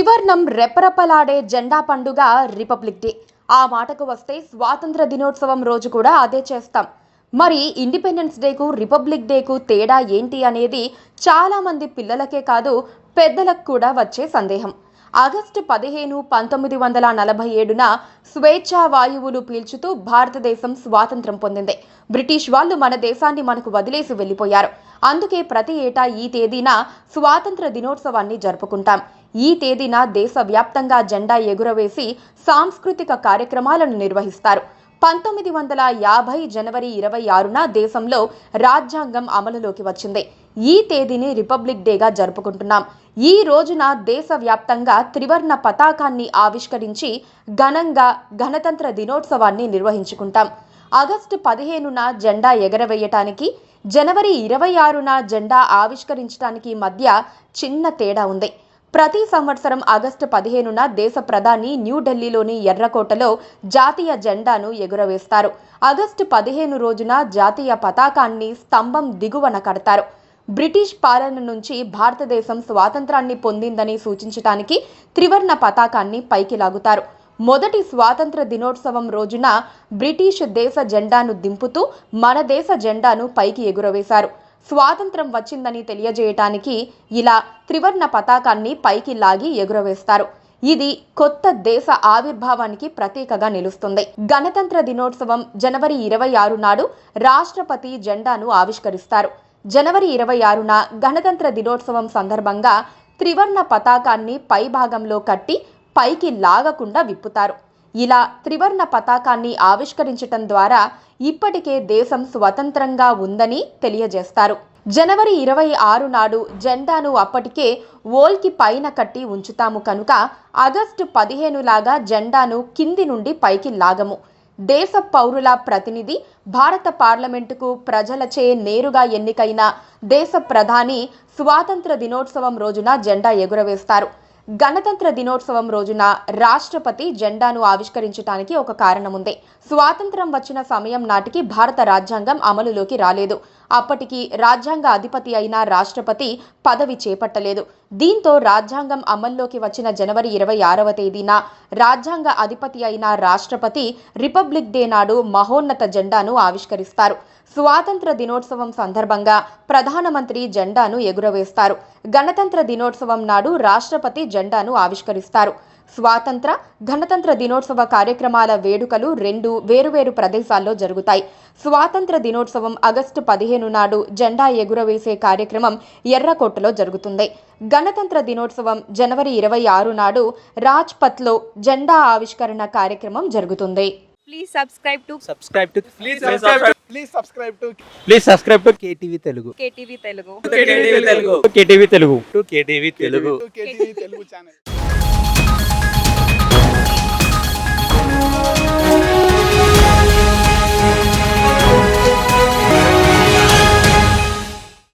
త్రివర్ణం రెపరెపలాడే జెండా పండుగ republic day. ఆ మాటకు వస్తే స్వాతంత్ర దినోత్సవం రోజు కూడా అదే చేస్తాం. మరి ఇండిపెండెన్స్ డేకు రిపబ్లిక్ డేకు తేడా ఏంటి అనేది చాలా మంది పిల్లలకే కాదు పెద్దలకు కూడా వచ్చే సందేహం. ఆగస్టు 15, 1947న స్వేచ్ఛా వాయువులు పీల్చుతూ భారతదేశం స్వాతంత్రం పొందింది. బ్రిటిష్ వాళ్ళు మన దేశాన్ని మనకు వదిలేసి వెళ్లిపోయారు. అందుకే ప్రతి ఏటా ఈ తేదీన స్వాతంత్ర దినోత్సవాన్ని జరుపుకుంటాం. ఈ తేదీన దేశవ్యాప్తంగా జెండా ఎగురవేసి సాంస్కృతిక కార్యక్రమాలను నిర్వహిస్తారు. 1950 జనవరి 26న దేశంలో రాజ్యాంగం అమలులోకి వచ్చింది. ఈ తేదీని రిపబ్లిక్ డేగా జరుపుకుంటున్నాం. ఈ రోజున దేశవ్యాప్తంగా త్రివర్ణ పతాకాన్ని ఆవిష్కరించి ఘనంగా గణతంత్ర దినోత్సవాన్ని నిర్వహించుకుంటాం. ఆగస్టు 15న జెండా ఎగరవేయటానికి, జనవరి 26న జెండా ఆవిష్కరించడానికి మధ్య చిన్న తేడా ఉంది. ప్రతి సంవత్సరం ఆగస్టు 15న దేశ ప్రధాని న్యూఢిల్లీలోని ఎర్రకోటలో జాతీయ జెండాను ఎగురవేస్తారు. ఆగస్టు 15 రోజున జాతీయ పతాకాన్ని స్తంభం దిగువన కడతారు. బ్రిటిష్ పాలన నుంచి భారతదేశం స్వాతంత్రాన్ని పొందిందని సూచించడానికి త్రివర్ణ పతాకాన్ని పైకి లాగుతారు. మొదటి స్వాతంత్ర దినోత్సవం రోజున బ్రిటిష్ దేశ జెండాను దింపుతూ మన దేశ జెండాను పైకి ఎగురవేశారు. స్వాతంత్రం వచ్చిందని తెలియజేయటానికి ఇలా త్రివర్ణ పతాకాన్ని పైకి లాగి ఎగురవేస్తారు. ఇది కొత్త దేశ ఆవిర్భావానికి ప్రతీకగా నిలుస్తుంది. గణతంత్ర దినోత్సవం జనవరి 26 నాడు రాష్ట్రపతి జెండాను ఆవిష్కరిస్తారు. జనవరి 26న గణతంత్ర దినోత్సవం సందర్భంగా త్రివర్ణ పతాకాన్ని పై భాగంలో కట్టి పైకి లాగకుండా విప్పుతారు. ఇలా త్రివర్ణ పతాకాన్ని ఆవిష్కరించటం ద్వారా ఇప్పటికే దేశం స్వతంత్రంగా ఉందని తెలియజేస్తారు. జనవరి 26 నాడు జెండాను అప్పటికే వోల్కి పైన కట్టి ఉంచుతాము కనుక ఆగస్టు 15 లాగా జెండాను కింది నుండి పైకి లాగము. దేశ పౌరుల ప్రతినిధి, భారత పార్లమెంటుకు ప్రజలచే నేరుగా ఎన్నికైన దేశ ప్రధాని స్వాతంత్ర దినోత్సవం రోజున జెండా ఎగురవేస్తారు. గణతంత్ర దినోత్సవం రోజున రాష్ట్రపతి జెండాను ఆవిష్కరించడానికి ఒక కారణం ఉంది. స్వాతంత్రం వచ్చిన సమయం నాటికి భారత రాజ్యాంగం అమలులోకి రాలేదు. అప్పటికి రాజ్యాంగ అధిపతి అయిన రాష్ట్రపతి పదవి చేపట్టలేదు. దీంతో రాజ్యాంగం అమల్లోకి వచ్చిన జనవరి 26వ తేదీన రాజ్యాంగ అధిపతి అయిన రాష్ట్రపతి రిపబ్లిక్ డే నాడు మహోన్నత జెండాను ఆవిష్కరిస్తారు. స్వాతంత్ర దినోత్సవం సందర్భంగా ప్రధానమంత్రి జెండాను ఎగురవేస్తారు. గణతంత్ర దినోత్సవం నాడు రాష్ట్రపతి జెండాను ఆవిష్కరిస్తారు. స్వాతంత్ర, గణతంత్ర దినోత్సవ కార్యక్రమాల వేడుకలు రెండు వేరువేరు ప్రదేశాల్లో జరుగుతాయి. స్వాతంత్ర దినోత్సవం ఆగస్టు 15 నాడు జెండా ఎగురవేసే కార్యక్రమం ఎర్రకోటలో జరుగుతుంది. గణతంత్ర దినోత్సవం జనవరి 26 నాడు రాజ్పథ్లో జెండా ఆవిష్కరణ కార్యక్రమం జరుగుతుంది. Please subscribe to KTV Telugu. KTV Telugu. KTV Telugu. KTV Telugu channel.